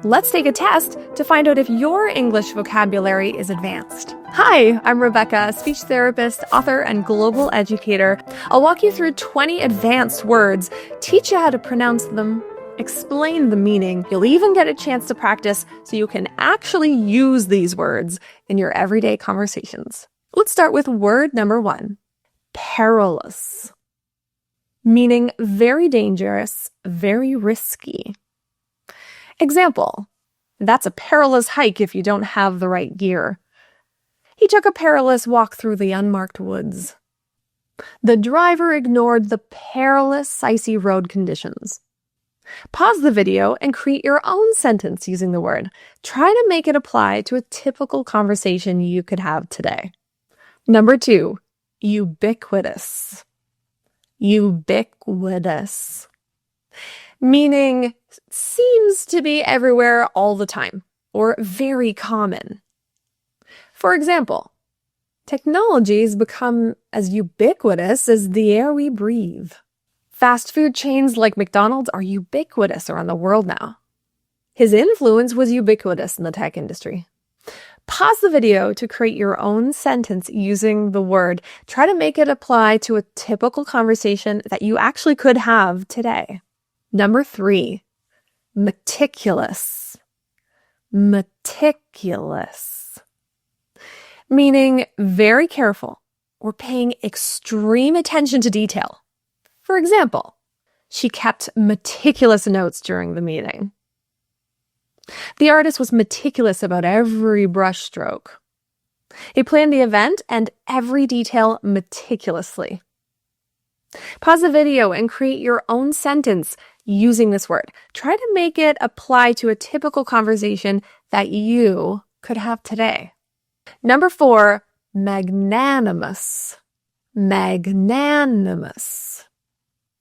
Let's take a test to find out if your English vocabulary is advanced. Hi, I'm Rebecca, speech therapist, author, and global educator. I'll walk you through 20 advanced words, teach you how to pronounce them, explain the meaning. You'll even get a chance to practice so you can actually use these words in your everyday conversations. Let's start with word number 1, perilous, meaning very dangerous, very risky. Example, that's a perilous hike if you don't have the right gear. He took a perilous walk through the unmarked woods. The driver ignored the perilous icy road conditions. Pause the video and create your own sentence using the word. Try to make it apply to a typical conversation you could have today. Number 2, ubiquitous. Ubiquitous. Meaning seems to be everywhere all the time, or very common. For example, technology has become as ubiquitous as the air we breathe. Fast food chains like McDonald's are ubiquitous around the world now. His influence was ubiquitous in the tech industry. Pause the video to create your own sentence using the word. Try to make it apply to a typical conversation that you actually could have today. Number 3, meticulous. Meticulous. Meaning very careful or paying extreme attention to detail. For example, she kept meticulous notes during the meeting. The artist was meticulous about every brush stroke. He planned the event and every detail meticulously. Pause the video and create your own sentence using this word. Try to make it apply to a typical conversation that you could have today. Number 4, magnanimous. Magnanimous.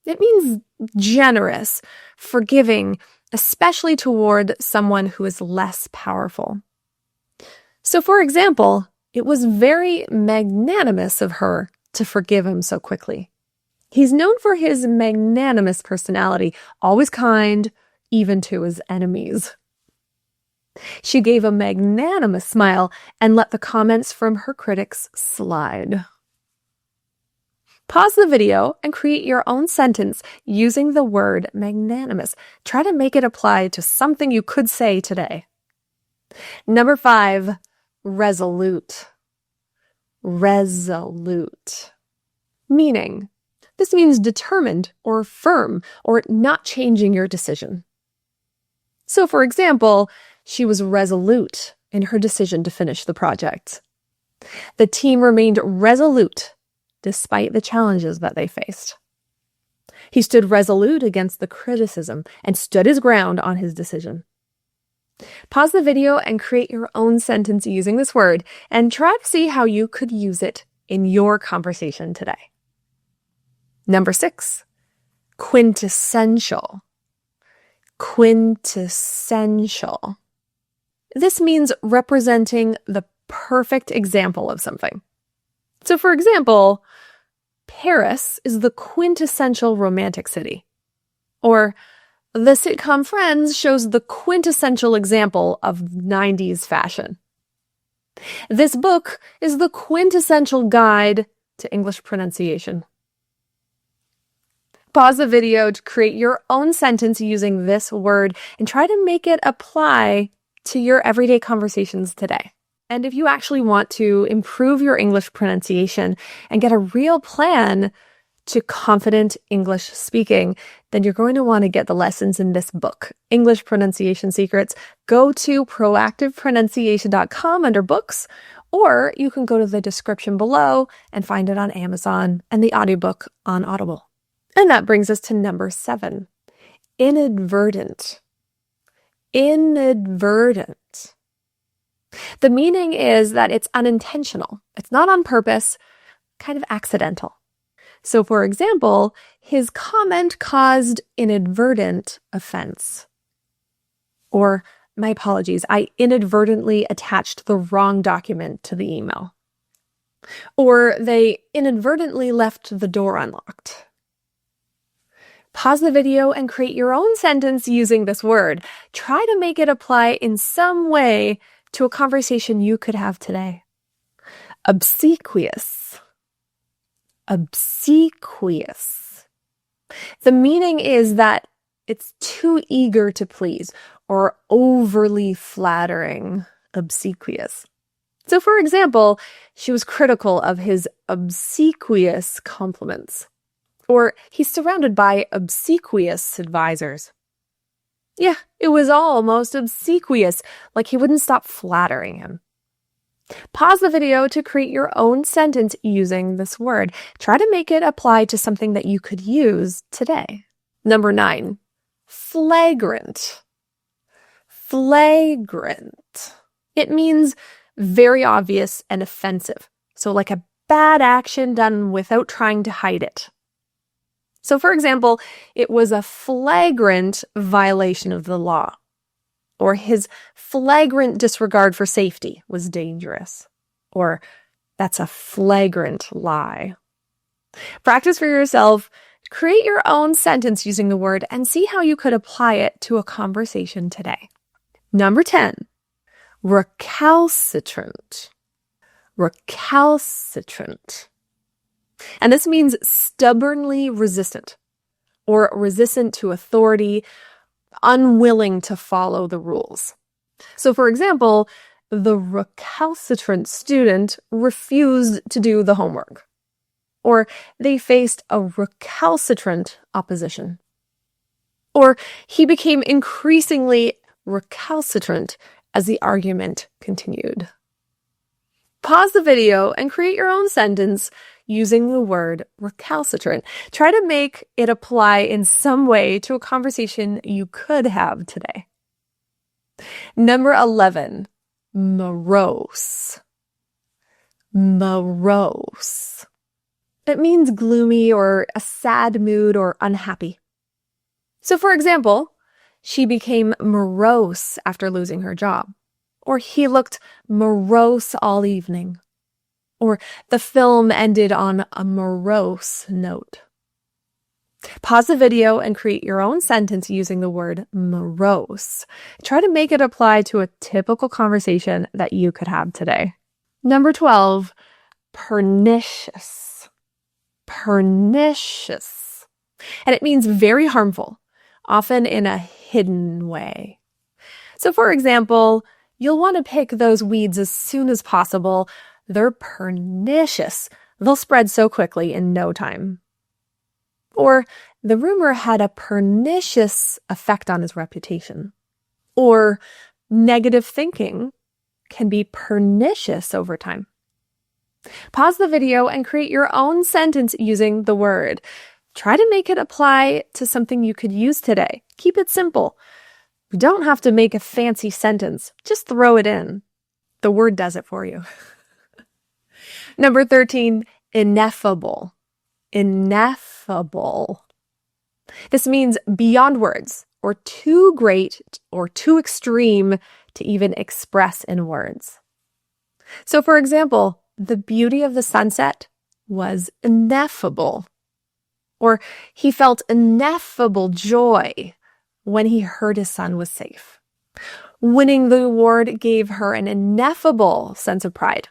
It means generous, forgiving, especially toward someone who is less powerful. So, for example, it was very magnanimous of her to forgive him so quickly. He's known for his magnanimous personality, always kind, even to his enemies. She gave a magnanimous smile and let the comments from her critics slide. Pause the video and create your own sentence using the word magnanimous. Try to make it apply to something you could say today. Number 5, resolute. Resolute. Meaning, this means determined or firm or not changing your decision. So, for example, she was resolute in her decision to finish the project. The team remained resolute despite the challenges that they faced. He stood resolute against the criticism and stood his ground on his decision. Pause the video and create your own sentence using this word and try to see how you could use it in your conversation today. Number 6, quintessential. Quintessential. This means representing the perfect example of something. So, for example, Paris is the quintessential romantic city. Or the sitcom Friends shows the quintessential example of 90s fashion. This book is the quintessential guide to English pronunciation. Pause the video to create your own sentence using this word and try to make it apply to your everyday conversations today. And if you actually want to improve your English pronunciation and get a real plan to confident English speaking, then you're going to want to get the lessons in this book, English Pronunciation Secrets. Go to proactivepronunciation.com under books, or you can go to the description below and find it on Amazon and the audiobook on Audible. And that brings us to number 7, inadvertent. Inadvertent. The meaning is that it's unintentional. It's not on purpose, kind of accidental. So, for example, his comment caused inadvertent offense. Or, my apologies, I inadvertently attached the wrong document to the email. Or, they inadvertently left the door unlocked. Pause the video and create your own sentence using this word. Try to make it apply in some way to a conversation you could have today. Obsequious. Obsequious. The meaning is that it's too eager to please or overly flattering. Obsequious. So, for example, she was critical of his obsequious compliments. Or he's surrounded by obsequious advisors. Yeah, it was almost obsequious, like he wouldn't stop flattering him. Pause the video to create your own sentence using this word. Try to make it apply to something that you could use today. Number 9, flagrant. Flagrant. It means very obvious and offensive. So like a bad action done without trying to hide it. So, for example, it was a flagrant violation of the law, or his flagrant disregard for safety was dangerous, or that's a flagrant lie. Practice for yourself, create your own sentence using the word, and see how you could apply it to a conversation today. Number 10, recalcitrant. Recalcitrant. And this means stubbornly resistant or resistant to authority, unwilling to follow the rules. So, for example, the recalcitrant student refused to do the homework, or they faced a recalcitrant opposition, or he became increasingly recalcitrant as the argument continued. Pause the video and create your own sentence using the word recalcitrant. Try to make it apply in some way to a conversation you could have today. Number 11, morose. Morose. It means gloomy or a sad mood or unhappy. So, for example, she became morose after losing her job. Or he looked morose all evening. Or the film ended on a morose note. Pause the video and create your own sentence using the word morose. Try to make it apply to a typical conversation that you could have today. Number 12, pernicious. Pernicious. And it means very harmful, often in a hidden way. So, for example, you'll want to pick those weeds as soon as possible. They're pernicious. They'll spread so quickly in no time. Or the rumor had a pernicious effect on his reputation. Or negative thinking can be pernicious over time. Pause the video and create your own sentence using the word. Try to make it apply to something you could use today. Keep it simple. You don't have to make a fancy sentence. Just throw it in. The word does it for you. Number 13, ineffable. Ineffable. This means beyond words, or too great or too extreme to even express in words. So, for example, the beauty of the sunset was ineffable. Or he felt ineffable joy when he heard his son was safe. Winning the award gave her an ineffable sense of pride.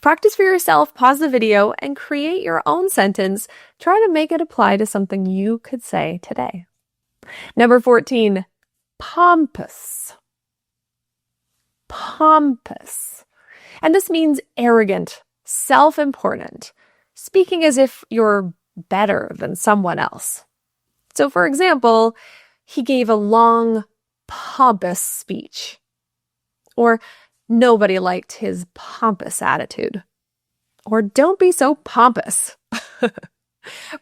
Practice for yourself, pause the video, and create your own sentence. Try to make it apply to something you could say today. Number 14, pompous. Pompous. And this means arrogant, self-important, speaking as if you're better than someone else. So, for example, he gave a long, pompous speech. Or nobody liked his pompous attitude. Or don't be so pompous.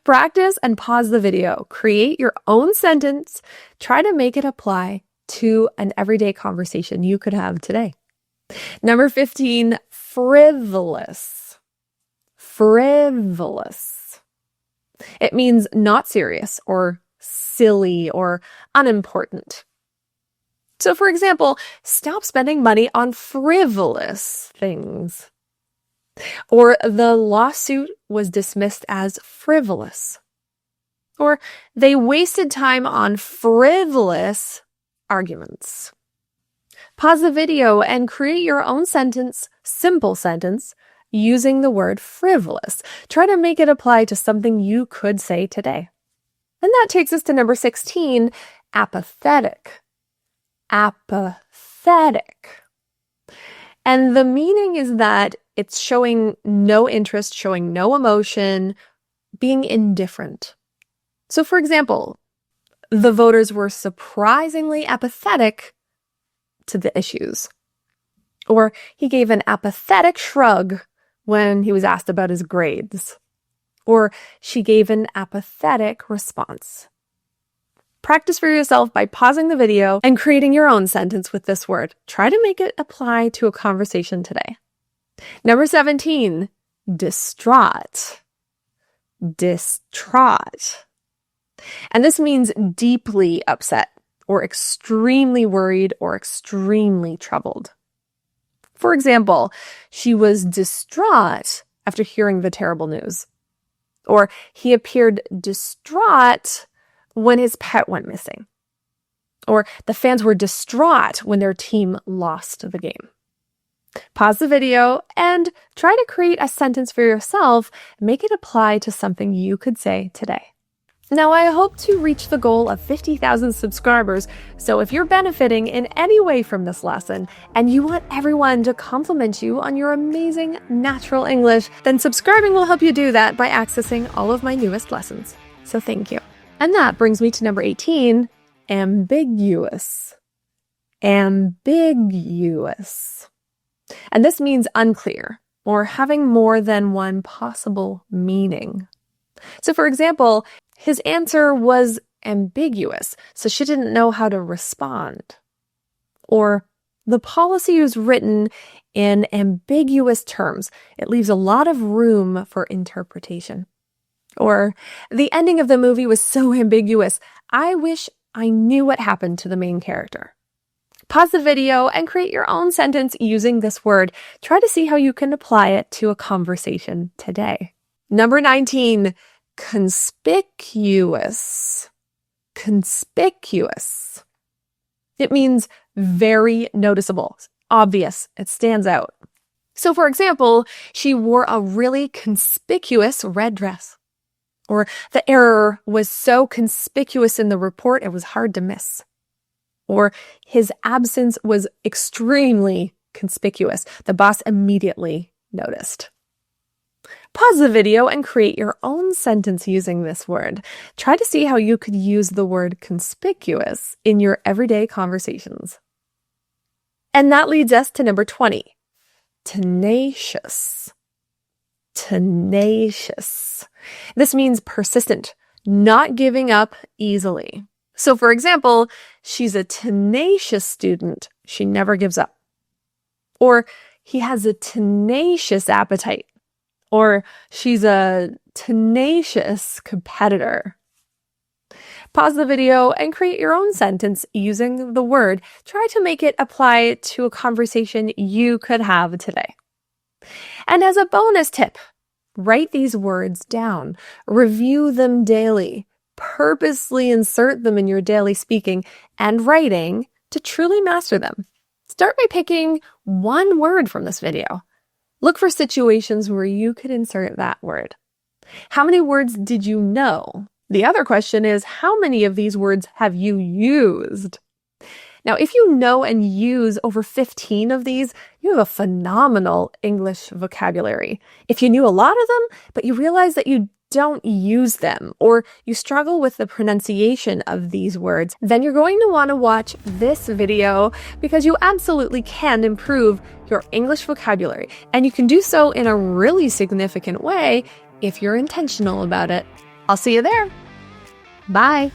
Practice and pause the video. Create your own sentence. Try to make it apply to an everyday conversation you could have today. Number 15, frivolous. Frivolous. It means not serious or silly or unimportant. So, for example, stop spending money on frivolous things. Or the lawsuit was dismissed as frivolous. Or they wasted time on frivolous arguments. Pause the video and create your own sentence, simple sentence, using the word frivolous. Try to make it apply to something you could say today. And that takes us to number 16, apathetic. Apathetic. And the meaning is that it's showing no interest, showing no emotion, being indifferent. So for example, the voters were surprisingly apathetic to the issues. Or he gave an apathetic shrug when he was asked about his grades. Or she gave an apathetic response. Practice for yourself by pausing the video and creating your own sentence with this word. Try to make it apply to a conversation today. Number 17, distraught. Distraught. And this means deeply upset, or extremely worried, or extremely troubled. For example, she was distraught after hearing the terrible news. Or he appeared distraught when his pet went missing. Or the fans were distraught when their team lost the game. Pause the video and try to create a sentence for yourself. Make it apply to something you could say today. Now, I hope to reach the goal of 50,000 subscribers, so if you're benefiting in any way from this lesson and you want everyone to compliment you on your amazing natural English, then subscribing will help you do that by accessing all of my newest lessons. So thank you. And that brings me to number 18, ambiguous. Ambiguous. And this means unclear or having more than one possible meaning. So for example, his answer was ambiguous, so she didn't know how to respond. Or the policy was written in ambiguous terms. It leaves a lot of room for interpretation. Or the ending of the movie was so ambiguous, I wish I knew what happened to the main character. Pause the video and create your own sentence using this word. Try to see how you can apply it to a conversation today. Number 19. Conspicuous. Conspicuous. It means very noticeable, obvious, it stands out. So for example, she wore a really conspicuous red dress. Or the error was so conspicuous in the report it was hard to miss. Or his absence was extremely conspicuous. The boss immediately noticed. Pause the video and create your own sentence using this word. Try to see how you could use the word conspicuous in your everyday conversations. And that leads us to number 20, tenacious. Tenacious. This means persistent, not giving up easily. So for example, she's a tenacious student. She never gives up. Or he has a tenacious appetite. Or she's a tenacious competitor. Pause the video and create your own sentence using the word. Try to make it apply to a conversation you could have today. And as a bonus tip, write these words down. Review them daily. Purposely insert them in your daily speaking and writing to truly master them. Start by picking one word from this video. Look for situations where you could insert that word. How many words did you know? The other question is, how many of these words have you used? Now, if you know and use over 15 of these, you have a phenomenal English vocabulary. If you knew a lot of them, but you realize that you don't use them, or you struggle with the pronunciation of these words, then you're going to want to watch this video because you absolutely can improve your English vocabulary. And you can do so in a really significant way if you're intentional about it. I'll see you there. Bye.